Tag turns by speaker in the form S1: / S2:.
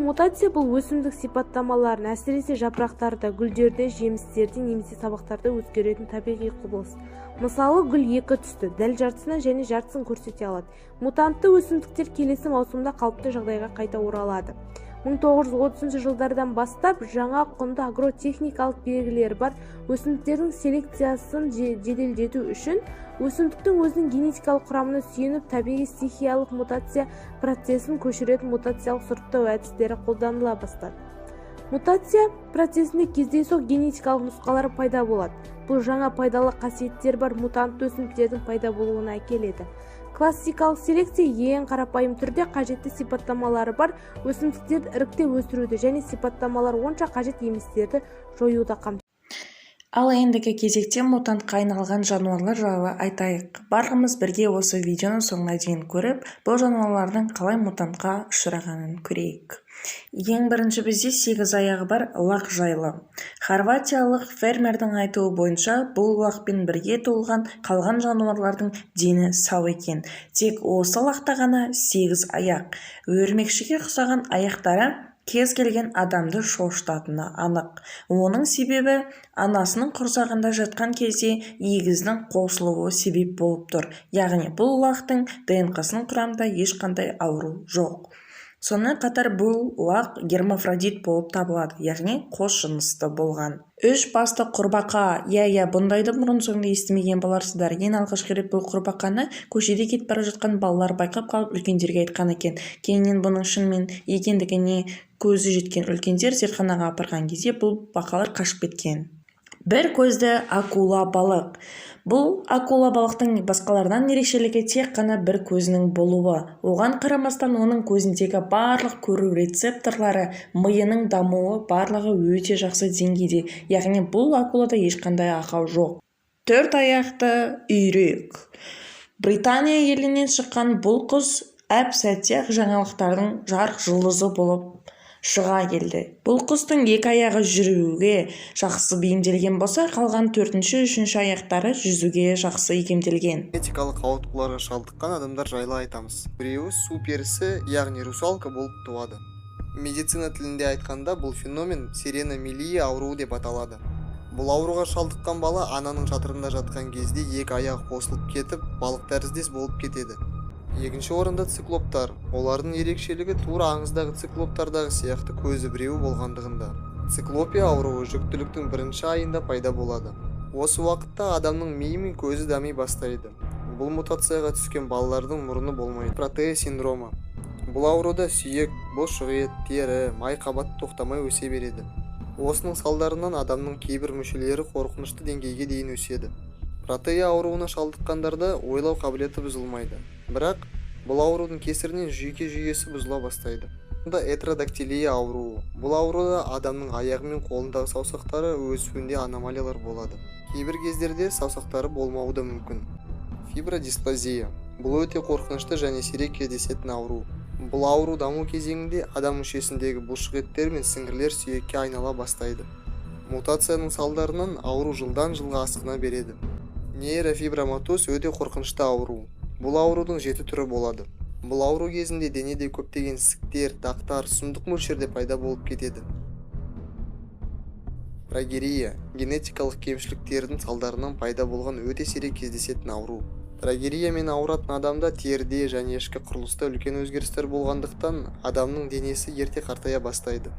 S1: мутация бұл өсімдік сипаттамаларын, әсіресе жапырақтарда, гүлдерде, жемістерде немесе сабақтарда өзгеретін табиғи құбылыс. Мысалы, гүл екі түсті, дәл жартысынан және жартысын көрсете алады. Мутантты өсімдіктер келесі маусымда қалыпты жағдайға қайта оралады. 1930 жылдардан бастап жаңа құнды агротехникалық белгілері бар өсімдіктердің селекциясын жеделдету үшін өсімдіктің өзінің генетикалық құрамына сүйеніп табиғи стихиялық мутация процесін көшіретін мутациялық сұрыптау әдістері қолданыла бастады. Мутация процесінде кездейсоқ генетикалық нұсқалары пайда болады. Бұл жаңа пайдалы қасиеттер бар мутантты өсімдіктердің пайда болуына әкеледі. Классикалық селекция ең қарапайым түрде қажетті сипаттамалары бар өсімдіктерді іріктеп өсіруді және сипаттамалар онша қажет еместерді жоюды қамтиды.
S2: Ал ендігі кезекте мутантқа айналған жануарлар жайлы айтайық. Барлығымыз бірге осы видеоны соңына дейін көріп, бұл жануарлардың қалай мутантқа ұшырағанын көрейік. Ең бірінші бізде 8 аяғы бар лақ жайлы. Хорватиялық фермердің айтуы бойынша, бұл лақпен бірге туылған қалған жануарлардың дені сау екен. Тек осы лақта ғана 8 аяқ. Өрмекшіге ұқсаған аяқтары кез келген адамды шошытатыны анық. Оның себебі анасының құрсағында жатқан кезде егіздің қосылуы себеп болып тұр. Яғни бұл лақтың ДНК-сының құрамында ешқандай ауру жоқ. Сонымен қатар бұл лақ гермафродит болып табылады, яғни қос жынысты болған. 3 басты құрбақа. Бұндайды бұрын соңды естімеген боларсыздар. Ең алғашқы рет бұл құрбақаны көшеде кетіп бара жатқан балалар байқап қалып үлкендерге айтқан екен. Кейіннен бұның шынымен екендігіне көзі жеткен үлкендер зертханаға апарған кезде бұл бақалар қашып кеткен. Бір көзді акула балық. Бұл акула балықтың басқалардан ерекшелігі тек қана бір көзінің болуы. Оған қарамастан оның көзіндегі барлық көру рецепторлары, миының дамуы барлығы өте жақсы деңгейде. Яғни бұл акулада ешқандай ақау жоқ. 4 аяқты үйрек. Британия елінен шыққан бұл құс әп-сәтте жаңалықтардың жарық жұлдызы болып шыға келді. Бұл құстың 2 аяғы жүруге жақсы бейімделген болса, қалған 4-3 аяқтары жүзуге жақсы икемделген.
S3: Генетикалық ауытқуларға шалдыққан адамдар жайлы айтамыз. Біреуі су перісі, яғни русалка болып туады. Медицина тілінде айтқанда бұл феномен сиреномелия ауруы деп аталады. Бұл ауруға шалдыққан бала ананың жатырында жатқан кезде 2 аяғы қосылып кетіп, балық тәріздес болып кетеді. Екінші орында циклоптар. Олардың ерекшелігі тура аңыздағы циклоптардағы сияқты көзі біреуі болғандығында. Циклопия ауруы жүктіліктің 1-ші айында пайда болады. Осы уақытта адамның миы мен көзі дами бастайды. Бұл мутацияға түскен балалардың мұрны болмайды. Протея синдромы. Бұл ауруда сүйек, бұлшық ет, тері, май қабаты тоқтамай өсе береді. Осының салдарынан адамның кейбір мүшелері қорқынышты деңгейге дейін өседі. Протея ауруына шалдыққандарда ойлау қабілеті бұзылмайды. Бірақ бұл аурудың кесірінен жүйке жүйесі бұзыла бастайды. Мұнда этродактилия ауруы. Бұл ауруда адамның аяғы мен қолындағы саусақтары өсуінде аномалиялар болады. Кейбір кездерде саусақтары болмауы да мүмкін. Фибродисплазия. Бұл өте қорқынышты және сирек кездесетін ауру. Бұл ауру даму кезеңінде адам мүшесіндегі бұлшық еттер мен сіңірлер сүйекке айнала бастайды. Мутацияның салдарынан ауру жылдан жылға асқына береді. Нейрофиброматоз өте қорқынышты ауру. Бұл аурудың 7 түрі болады. Бұл ауру кезінде денеде көптеген ісіктер, дақтар, сұмдық мөлшерде пайда болып кетеді. Прогерия – генетикалық кемшіліктердің салдарынан пайда болған өте сирек кездесетін ауру. Прогериямен ауыратын адамда теріде және ішкі құрылыста үлкен өзгерістер болғандықтан адамның денесі ерте қартая бастайды.